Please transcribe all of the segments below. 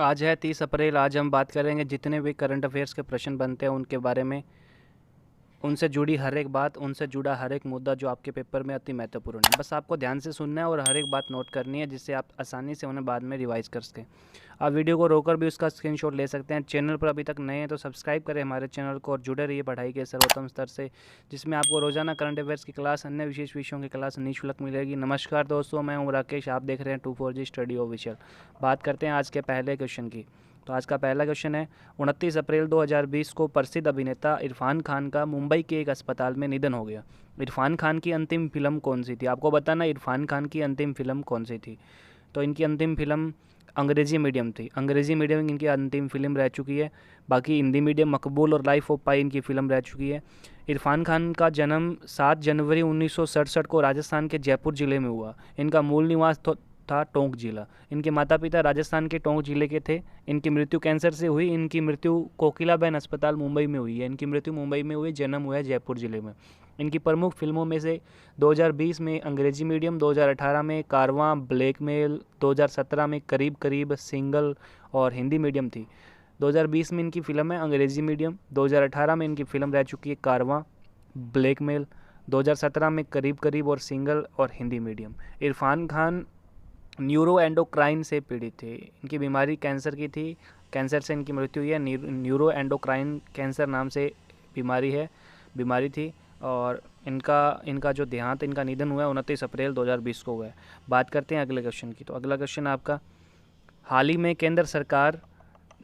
आज है 30 अप्रैल। आज हम बात करेंगे जितने भी करंट अफेयर्स के प्रश्न बनते हैं उनके बारे में, उनसे जुड़ी हर एक बात, उनसे जुड़ा हर एक मुद्दा जो आपके पेपर में अति महत्वपूर्ण है। बस आपको ध्यान से सुनना है और हर एक बात नोट करनी है, जिससे आप आसानी से उन्हें बाद में रिवाइज कर सकें। आप वीडियो को रोककर भी उसका स्क्रीनशॉट ले सकते हैं। चैनल पर अभी तक नए हैं तो सब्सक्राइब करें हमारे चैनल को और जुड़े रहिए पढ़ाई के सर्वोत्तम स्तर से, जिसमें आपको रोजाना करंट अफेयर्स की क्लास, अन्य विशेष विषयों की क्लास निःशुल्क मिलेगी। नमस्कार दोस्तों, मैं हूं राकेश, आप देख रहे हैं 24G स्टडी ऑफिशियल। बात करते हैं आज के पहले क्वेश्चन की। तो आज का पहला क्वेश्चन है, 29 अप्रैल 2020 को प्रसिद्ध अभिनेता इरफान खान का मुंबई के एक अस्पताल में निधन हो गया। इरफान खान की अंतिम फिल्म कौन सी थी? आपको बताना इरफान खान की अंतिम फिल्म कौन सी थी। तो इनकी अंतिम फिल्म अंग्रेज़ी मीडियम थी। अंग्रेज़ी मीडियम इनकी अंतिम फिल्म रह चुकी है। बाकी हिंदी मीडियम मकबूल और लाइफ ऑफ पाई इनकी फिल्म रह चुकी है। इरफान खान का जन्म 7 जनवरी 1967 को राजस्थान के जयपुर ज़िले में हुआ। इनका मूल निवास था टोंक जिला। इनके माता पिता राजस्थान के टोंक जिले के थे। इनकी मृत्यु कैंसर से हुई। इनकी मृत्यु कोकिलाबेन अस्पताल मुंबई में हुई है। इनकी मृत्यु मुंबई में हुई, जन्म हुआ है जयपुर जिले में। इनकी प्रमुख फिल्मों में से 2020 में अंग्रेजी मीडियम, 2018 में कारवां, ब्लैकमेल, 2017 में करीब करीब, सिंगल और हिंदी मीडियम थी। 2020 में इनकी फिल्म है अंग्रेजी मीडियम, 2018 में इनकी फिल्म रह चुकी है कारवां, ब्लैकमेल, 2017 में करीब करीब और सिंगल और Hindi medium. Irfan Khan neuro endocrine से पीड़ित थे। इनकी बीमारी कैंसर की थी। कैंसर से इनकी मृत्यु हुई है। न्यूरो एंडोक्राइन कैंसर नाम से बीमारी थी। और इनका जो देहांत, इनका निधन हुआ है 29 अप्रैल 2020 को हुआ है। बात करते हैं अगले क्वेश्चन की। तो अगला क्वेश्चन आपका, हाल ही में केंद्र सरकार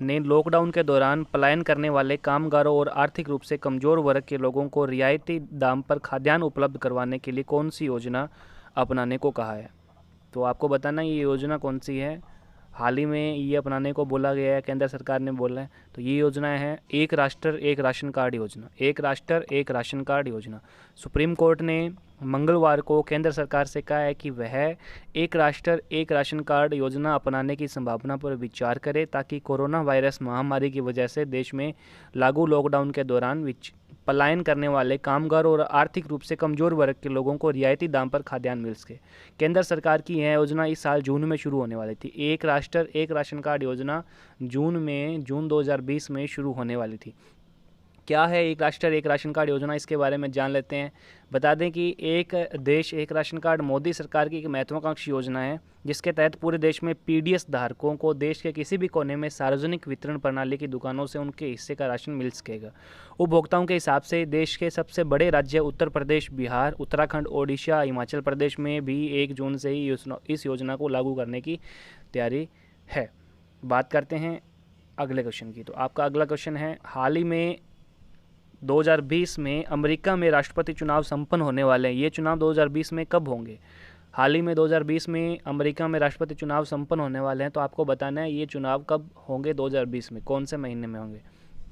ने लॉकडाउन के दौरान पलायन करने वाले कामगारों और आर्थिक रूप से कमज़ोर वर्ग के लोगों को रियायती दाम पर खाद्यान्न उपलब्ध करवाने के लिए कौन सी योजना अपनाने को कहा है? तो आपको बताना ये योजना कौन सी है। हाल ही में ये अपनाने को बोला गया है, केंद्र सरकार ने बोला है। तो ये योजना है एक राष्ट्र एक राशन कार्ड योजना। एक राष्ट्र एक राशन कार्ड योजना। सुप्रीम कोर्ट ने मंगलवार को केंद्र सरकार से कहा है कि वह एक राष्ट्र एक राशन कार्ड योजना अपनाने की संभावना पर विचार करे, ताकि कोरोना वायरस महामारी की वजह से देश में लागू लॉकडाउन के दौरान पलायन करने वाले कामगारों और आर्थिक रूप से कमज़ोर वर्ग के लोगों को रियायती दाम पर खाद्यान्न मिल सके। केंद्र सरकार की यह योजना इस साल जून में शुरू होने वाली थी। एक राष्ट्र एक राशन कार्ड योजना जून 2020 में शुरू होने वाली थी। क्या है एक राष्ट्र एक राशन कार्ड योजना, इसके बारे में जान लेते हैं। बता दें कि एक देश एक राशन कार्ड मोदी सरकार की एक महत्वाकांक्षी योजना है, जिसके तहत पूरे देश में पीडीएस धारकों को देश के किसी भी कोने में सार्वजनिक वितरण प्रणाली की दुकानों से उनके हिस्से का राशन मिल सकेगा। उपभोक्ताओं के हिसाब से देश के सबसे बड़े राज्य उत्तर प्रदेश, बिहार, उत्तराखंड, ओडिशा, हिमाचल प्रदेश में भी 1 जून से ही इस योजना को लागू करने की तैयारी है। बात करते हैं अगले क्वेश्चन की। तो आपका अगला क्वेश्चन है, हाल ही में 2020 में अमेरिका में राष्ट्रपति चुनाव संपन्न होने वाले हैं। ये चुनाव 2020 में कब होंगे? हाल ही में 2020 में अमेरिका में राष्ट्रपति चुनाव संपन्न होने वाले हैं। तो आपको बताना है ये चुनाव कब होंगे 2020 में, कौन से महीने में होंगे।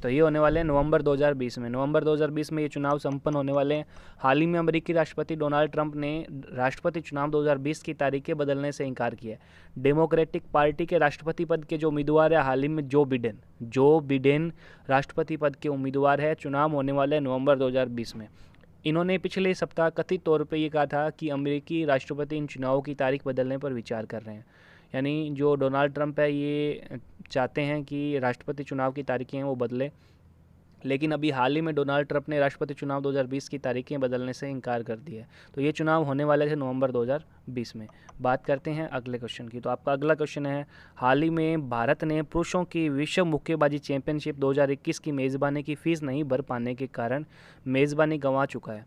तो ये होने वाले हैं नवंबर 2020 में। नवंबर 2020 में ये चुनाव संपन्न होने वाले हैं। हाल ही में अमेरिकी राष्ट्रपति डोनाल्ड ट्रंप ने राष्ट्रपति चुनाव 2020 की तारीखें बदलने से इनकार किया है। डेमोक्रेटिक पार्टी के राष्ट्रपति पद के जो उम्मीदवार है हाल ही में जो बिडेन राष्ट्रपति पद के उम्मीदवार है। चुनाव होने वाले हैं नवंबर 2020 में। इन्होंने पिछले सप्ताह कथित तौर पर ये कहा था कि अमेरिकी राष्ट्रपति इन चुनावों की तारीख बदलने पर विचार कर रहे हैं। यानी जो डोनाल्ड ट्रंप है ये चाहते हैं कि राष्ट्रपति चुनाव की तारीखें वो बदले, लेकिन अभी हाल ही में डोनाल्ड ट्रंप ने राष्ट्रपति चुनाव 2020 की तारीखें बदलने से इनकार कर दिया है। तो ये चुनाव होने वाले थे नवंबर 2020 में। बात करते हैं अगले क्वेश्चन की। तो आपका अगला क्वेश्चन है, हाल ही में भारत ने पुरुषों की विश्व मुक्केबाजी चैंपियनशिप 2021 की मेज़बानी की फ़ीस नहीं भर पाने के कारण मेज़बानी गंवा चुका है।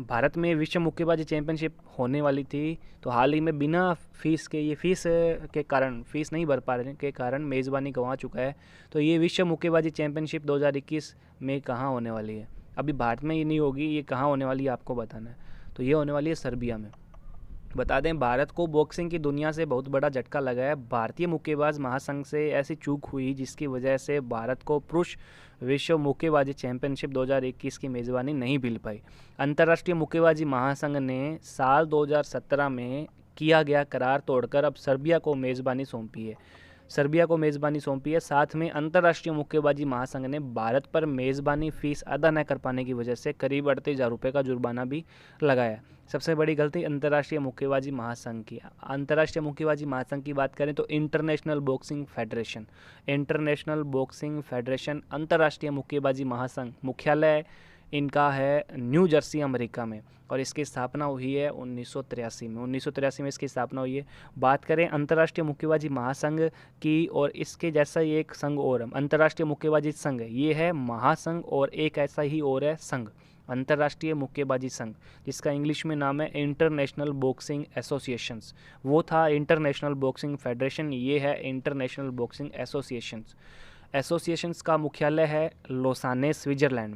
भारत में विश्व मुक्केबाजी चैंपियनशिप होने वाली थी, तो हाल ही में बिना फीस के कारण, फीस नहीं भर पाने के कारण मेज़बानी गंवा चुका है। तो ये विश्व मुक्केबाजी चैंपियनशिप 2021 में कहाँ होने वाली है? अभी भारत में ये नहीं होगी, ये कहाँ होने वाली है आपको बताना है। तो ये होने वाली है सर्बिया में। बता दें, भारत को बॉक्सिंग की दुनिया से बहुत बड़ा झटका लगा है। भारतीय मुक्केबाज महासंघ से ऐसी चूक हुई जिसकी वजह से भारत को पुरुष विश्व मुक्केबाजी चैंपियनशिप 2021 की मेज़बानी नहीं मिल पाई। अंतर्राष्ट्रीय मुक्केबाजी महासंघ ने साल 2017 में किया गया करार तोड़कर अब सर्बिया को मेज़बानी सौंपी है। सर्बिया को मेज़बानी सौंपी है। साथ में अंतर्राष्ट्रीय मुक्केबाजी महासंघ ने भारत पर मेज़बानी फीस अदा न कर पाने की वजह से करीब 38,000 रुपये का जुर्माना भी लगाया। सबसे बड़ी गलती अंतर्राष्ट्रीय मुक्केबाजी महासंघ की। अंतर्राष्ट्रीय मुक्केबाजी महासंघ की बात करें तो इंटरनेशनल बॉक्सिंग फेडरेशन अंतर्राष्ट्रीय मुक्केबाजी महासंघ, मुख्यालय इनका है न्यू जर्सी अमेरिका में, और इसकी स्थापना हुई है 1983 में। 1983 में इसकी स्थापना हुई है। बात करें अंतर्राष्ट्रीय मुक्केबाजी महासंघ की, और इसके जैसा ही एक संघ और है, अंतर्राष्ट्रीय मुक्केबाजी संघ, ये है महासंघ, और एक ऐसा ही और है संघ, अंतर्राष्ट्रीय मुक्केबाजी संघ, जिसका इंग्लिश में नाम है इंटरनेशनल बॉक्सिंग एसोसिएशंस। वो था इंटरनेशनल बॉक्सिंग फेडरेशन, ये है इंटरनेशनल बॉक्सिंग एसोसिएशंस का मुख्यालय है लोसाने स्विट्ज़रलैंड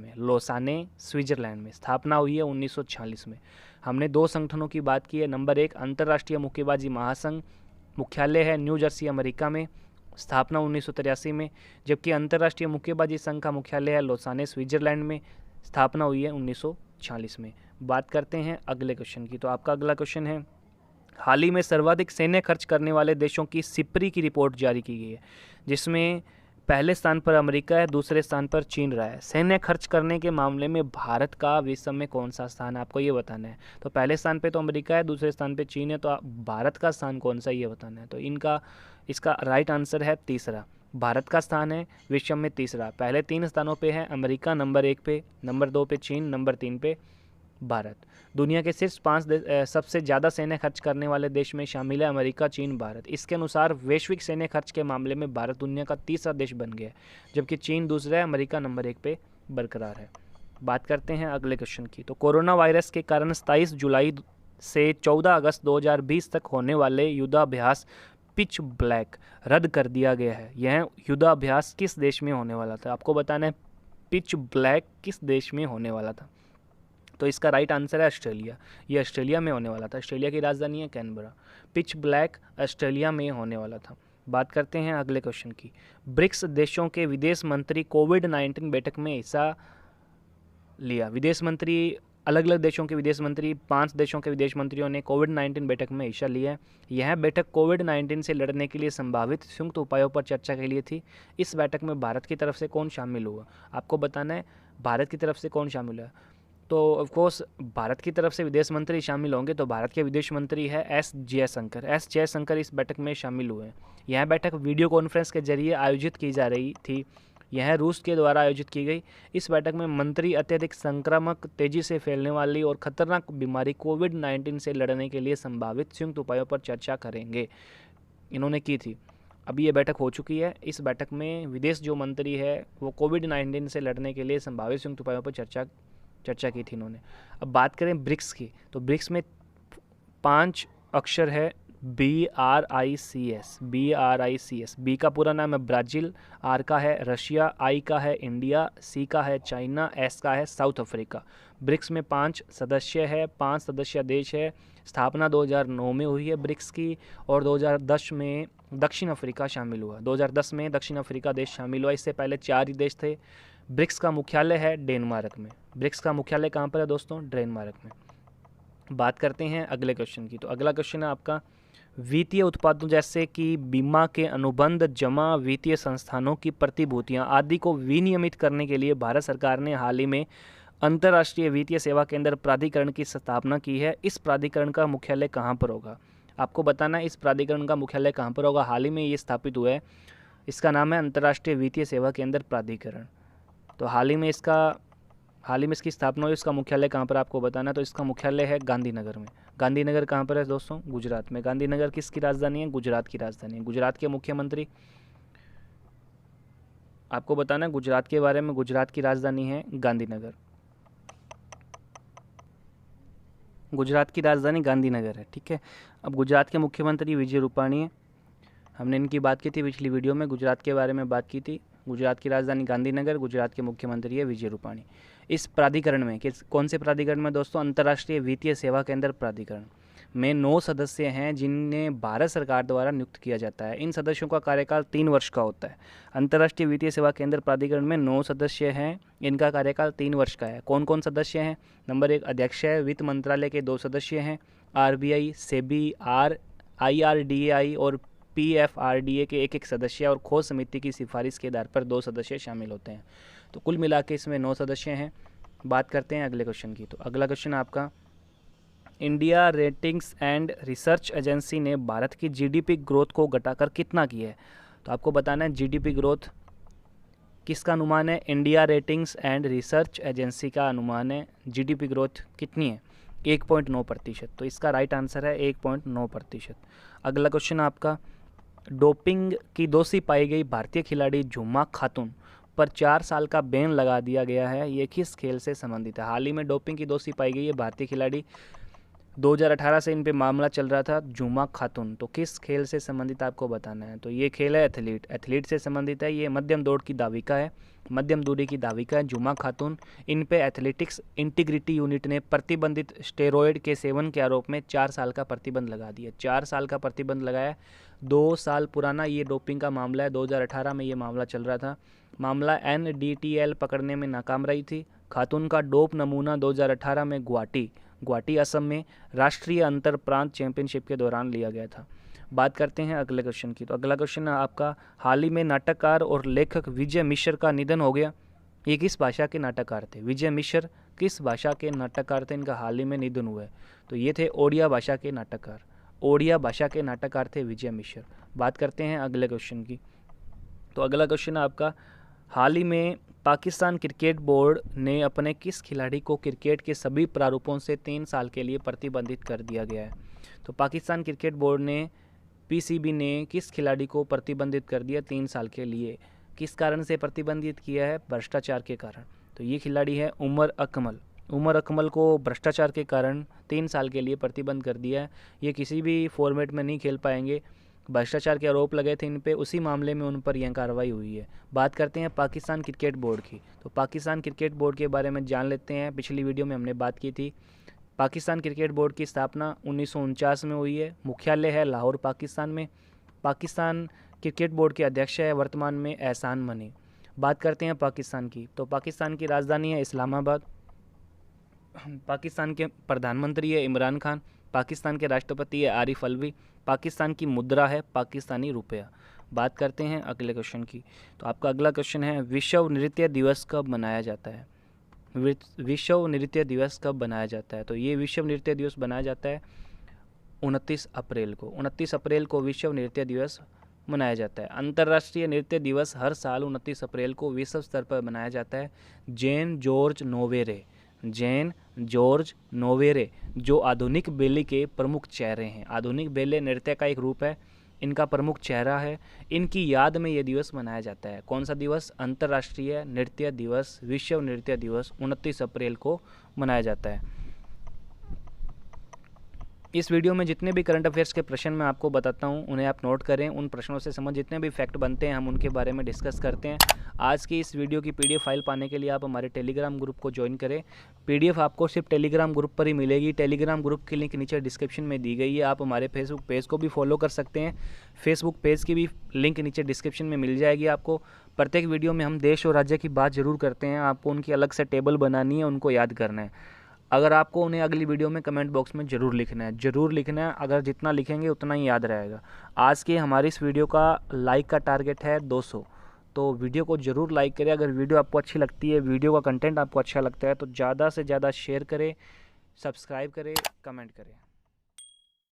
में। स्थापना हुई है 1946 में। हमने दो संगठनों की बात की है। नंबर 1 अंतर्राष्ट्रीय मुक्केबाजी महासंघ, मुख्यालय है न्यू जर्सी अमेरिका में, स्थापना 1983 में, जबकि अंतर्राष्ट्रीय मुक्केबाजी संघ का मुख्यालय है लोसाने स्विट्ज़रलैंड में, स्थापना हुई है 1946 में। बात करते हैं अगले क्वेश्चन की। तो आपका अगला क्वेश्चन है, हाल ही में सर्वाधिक सैन्य खर्च करने वाले देशों की सिप्री की रिपोर्ट जारी की गई है, जिसमें पहले स्थान पर अमेरिका है, दूसरे स्थान पर चीन रहा है। सैन्य खर्च करने के मामले में भारत का विश्व में कौन सा स्थान है, आपको ये बताना है। तो पहले स्थान पे तो अमेरिका है, दूसरे स्थान पे चीन है, तो भारत का स्थान कौन सा, ये बताना है। तो इसका राइट आंसर है तीसरा, भारत का स्थान है विश्व में तीसरा। पहले 3 स्थानों पे है अमेरिका, नंबर 1 पे, नंबर 2 पे चीन, नंबर 3 पे भारत। दुनिया के शीर्ष 5 सबसे ज़्यादा सैन्य खर्च करने वाले देश में शामिल है अमेरिका, चीन, भारत। इसके अनुसार वैश्विक सैन्य खर्च के मामले में भारत दुनिया का तीसरा देश बन गया है, जबकि चीन दूसरा है, अमेरिका नंबर 1 पे बरकरार है। बात करते हैं अगले क्वेश्चन की। तो कोरोना वायरस के कारण 27 जुलाई से 14 अगस्त 2020 तक होने वाले युद्धाभ्यास पिच ब्लैक रद्द कर दिया गया है। यह युद्धाभ्यास किस देश में होने वाला था, आपको बताना है पिच ब्लैक किस देश में होने वाला था। तो इसका राइट आंसर है ऑस्ट्रेलिया। ये ऑस्ट्रेलिया में होने वाला था। ऑस्ट्रेलिया की राजधानी है कैनबरा। पिच ब्लैक ऑस्ट्रेलिया में होने वाला था। बात करते हैं अगले क्वेश्चन की। ब्रिक्स देशों के विदेश मंत्री कोविड-19 बैठक में हिस्सा लिया। विदेश मंत्री, अलग अलग देशों के विदेश मंत्री, 5 देशों के विदेश मंत्रियों ने कोविड-19 बैठक में हिस्सा लिया। यह बैठक कोविड-19 से लड़ने के लिए संभावित संयुक्त उपायों पर चर्चा के लिए थी। इस बैठक में भारत की तरफ से कौन शामिल हुआ, आपको बताना है भारत की तरफ से कौन शामिल हुआ। तो ऑफकोर्स भारत की तरफ से विदेश मंत्री शामिल होंगे, तो भारत के विदेश मंत्री है एस जयशंकर इस बैठक में शामिल हुए। यह बैठक वीडियो कॉन्फ्रेंस के जरिए आयोजित की जा रही थी। यह रूस के द्वारा आयोजित की गई। इस बैठक में मंत्री अत्यधिक संक्रामक, तेजी से फैलने वाली और खतरनाक बीमारी कोविड-19 से लड़ने के लिए संभावित संयुक्त उपायों पर चर्चा करेंगे, इन्होंने की थी। अभी ये बैठक हो चुकी है। इस बैठक में विदेश जो मंत्री है वो कोविड-19 से लड़ने के लिए संभावित संयुक्त उपायों पर चर्चा की थी इन्होंने। अब बात करें ब्रिक्स की, तो ब्रिक्स में 5 अक्षर है BRICS। बी का पूरा नाम है ब्राज़ील, आर का है रशिया, आई का है इंडिया, सी का है चाइना, एस का है साउथ अफ्रीका। ब्रिक्स में 5 सदस्य है, 5 सदस्य देश है। स्थापना 2009 में हुई है ब्रिक्स की, और 2010 में दक्षिण अफ्रीका शामिल हुआ। 2010 में दक्षिण अफ्रीका देश शामिल हुआ। इससे पहले 4 ही देश थे। ब्रिक्स का मुख्यालय है डेनमार्क में। ब्रिक्स का मुख्यालय कहाँ पर है दोस्तों, डेनमार्क में। बात करते हैं अगले क्वेश्चन की। तो अगला क्वेश्चन है आपका, वित्तीय उत्पादों जैसे कि बीमा के अनुबंध, जमा, वित्तीय संस्थानों की प्रतिभूतियां आदि को विनियमित करने के लिए भारत सरकार ने हाल ही में अंतर्राष्ट्रीय वित्तीय सेवा केंद्र प्राधिकरण की स्थापना की है। इस प्राधिकरण का मुख्यालय कहाँ पर होगा, आपको बताना है इस प्राधिकरण का मुख्यालय कहाँ पर होगा। हाल ही में ये स्थापित हुआ है। इसका नाम है अंतर्राष्ट्रीय वित्तीय सेवा केंद्र प्राधिकरण। तो हाल ही में इसकी स्थापना हुई। इसका मुख्यालय कहाँ पर आपको बताना है। तो इसका मुख्यालय है गांधीनगर में। गांधीनगर कहाँ पर है दोस्तों, गुजरात में। गांधीनगर किसकी राजधानी है, गुजरात की राजधानी है। गुजरात के मुख्यमंत्री, आपको बताना है गुजरात के बारे में। गुजरात की राजधानी है गांधीनगर। गुजरात की राजधानी गांधीनगर है, ठीक है। अब गुजरात के मुख्यमंत्री विजय रूपाणी है। हमने इनकी बात की थी पिछली वीडियो में, गुजरात के बारे में बात की थी। गुजरात की राजधानी गांधीनगर, गुजरात के मुख्यमंत्री है विजय रूपाणी। इस प्राधिकरण में कौन से प्राधिकरण में दोस्तों, अंतर्राष्ट्रीय वित्तीय सेवा केंद्र प्राधिकरण में 9 सदस्य हैं जिन्हें भारत सरकार द्वारा नियुक्त किया जाता है। इन सदस्यों का कार्यकाल 3 वर्ष का होता है। अंतर्राष्ट्रीय वित्तीय सेवा केंद्र प्राधिकरण में 9 सदस्य हैं, इनका कार्यकाल 3 वर्ष का है। कौन कौन सदस्य हैं, नंबर 1 अध्यक्ष है, वित्त मंत्रालय के 2 सदस्य हैं, RBI, सेबी, IRDAI और PFRDA के एक सदस्य और खोज समिति की सिफारिश के आधार पर 2 सदस्य शामिल होते हैं। तो कुल मिला के इसमें 9 सदस्य हैं। बात करते हैं अगले क्वेश्चन की। तो अगला क्वेश्चन आपका, India ratings and research agency ने भारत की GDP ग्रोथ को घटाकर कितना किया है? तो आपको बताना है GDP ग्रोथ किसका अनुमान है? India ratings and research agency का अनुमान है GDP ग्रोथ कितनी है? 1.9%। तो इसका राइट आंसर है 1.9%। अगला क्वेश्चन आपका, डोपिंग की दोषी पाई गई भारतीय खिलाड़ी झुमा खातून पर 4 साल का बैन लगा दिया गया है। ये किस खेल से संबंधित है? हाल ही में डोपिंग की दोषी पाई गई है भारतीय खिलाड़ी, 2018 से इन पे मामला चल रहा था, झुमा खातून। तो किस खेल से संबंधित आपको बताना है? तो ये खेल है एथलीट से संबंधित है। ये मध्यम दौड़ की धाविका है, मध्यम दूरी की धाविका है झुमा खातून। इन पे एथलेटिक्स इंटीग्रिटी यूनिट ने प्रतिबंधित स्टेरॉयड के सेवन के आरोप में 4 साल का प्रतिबंध लगा दिया। 4 साल का प्रतिबंध लगाया। 2 साल पुराना ये डोपिंग का मामला है, 2018 में ये मामला चल रहा था। मामला NDTL पकड़ने में नाकाम रही थी। खातून का डोप नमूना 2018 में गुवाहाटी असम में राष्ट्रीय अंतर प्रांत चैंपियनशिप के दौरान लिया गया था। बात करते हैं अगले क्वेश्चन की। तो अगला क्वेश्चन है आपका, हाल ही में नाटककार और लेखक विजय मिश्र का निधन हो गया। ये किस भाषा के नाटककार थे? विजय मिश्र किस भाषा के नाटककार थे? इनका हाल ही में निधन हुआ है। तो ये थे ओडिया भाषा के नाटककार। ओडिया भाषा के नाटककार थे विजय मिश्र। बात करते हैं अगले क्वेश्चन की। तो अगला क्वेश्चन है आपका, हाल ही में पाकिस्तान क्रिकेट बोर्ड ने अपने किस खिलाड़ी को क्रिकेट के सभी प्रारूपों से 3 साल के लिए प्रतिबंधित कर दिया गया है? तो पाकिस्तान क्रिकेट बोर्ड ने PCB ने किस खिलाड़ी को प्रतिबंधित कर दिया 3 साल के लिए? किस कारण से प्रतिबंधित किया है? भ्रष्टाचार के कारण। तो ये खिलाड़ी है उमर अकमल। उमर अकमल को भ्रष्टाचार के कारण 3 साल के लिए प्रतिबंध कर दिया है। ये किसी भी फॉर्मेट में नहीं खेल पाएंगे। भ्रष्टाचार के आरोप लगे थे इन पे, उसी मामले में उन पर यह कार्रवाई हुई है। बात करते हैं पाकिस्तान क्रिकेट बोर्ड की। तो पाकिस्तान क्रिकेट बोर्ड के बारे में जान लेते हैं। पिछली वीडियो में हमने बात की थी। पाकिस्तान क्रिकेट बोर्ड की स्थापना 1949 में हुई है। मुख्यालय है लाहौर पाकिस्तान में। पाकिस्तान क्रिकेट बोर्ड के अध्यक्ष है वर्तमान में एहसान मनी। बात करते हैं पाकिस्तान की। तो पाकिस्तान की राजधानी है इस्लामाबाद। पाकिस्तान के प्रधानमंत्री है इमरान खान। पाकिस्तान के राष्ट्रपति है आरिफ अलवी। पाकिस्तान की मुद्रा है पाकिस्तानी रुपया। बात करते हैं अगले क्वेश्चन की। तो आपका अगला क्वेश्चन है, विश्व नृत्य दिवस कब मनाया जाता है? विश्व नृत्य दिवस कब मनाया जाता है? तो ये विश्व नृत्य दिवस मनाया जाता है 29 अप्रैल को। 29 अप्रैल को विश्व नृत्य दिवस मनाया जाता है। अंतर्राष्ट्रीय नृत्य दिवस हर साल 29 अप्रैल को विश्व स्तर पर मनाया जाता है। जैन जॉर्ज नोवेरे जो आधुनिक बेले के प्रमुख चेहरे हैं। आधुनिक बेले नृत्य का एक रूप है, इनका प्रमुख चेहरा है। इनकी याद में ये दिवस मनाया जाता है। कौन सा दिवस? अंतर्राष्ट्रीय नृत्य दिवस, विश्व नृत्य दिवस 29 अप्रैल को मनाया जाता है। इस वीडियो में जितने भी करंट अफेयर्स के प्रश्न मैं आपको बताता हूं, उन्हें आप नोट करें। उन प्रश्नों से संबंधित जितने भी फैक्ट बनते हैं हम उनके बारे में डिस्कस करते हैं। आज की इस वीडियो की PDF फाइल पाने के लिए आप हमारे टेलीग्राम ग्रुप को ज्वाइन करें। PDF आपको सिर्फ टेलीग्राम ग्रुप पर ही मिलेगी। टेलीग्राम ग्रुप की लिंक नीचे डिस्क्रिप्शन में दी गई है। आप हमारे फेसबुक पेज को भी फॉलो कर सकते हैं। फेसबुक पेज की भी लिंक नीचे डिस्क्रिप्शन में मिल जाएगी आपको। प्रत्येक वीडियो में हम देश और राज्य की बात जरूर करते हैं। आपको उनकी अलग से टेबल बनानी है, उनको याद करना है। अगर आपको उन्हें अगली वीडियो में कमेंट बॉक्स में ज़रूर लिखना है। अगर जितना लिखेंगे उतना ही याद रहेगा। आज की हमारी इस वीडियो का लाइक का टारगेट है 200। तो वीडियो को ज़रूर लाइक करें। अगर वीडियो आपको अच्छी लगती है, वीडियो का कंटेंट आपको अच्छा लगता है तो ज़्यादा से ज़्यादा शेयर करें, सब्सक्राइब करें, कमेंट करें।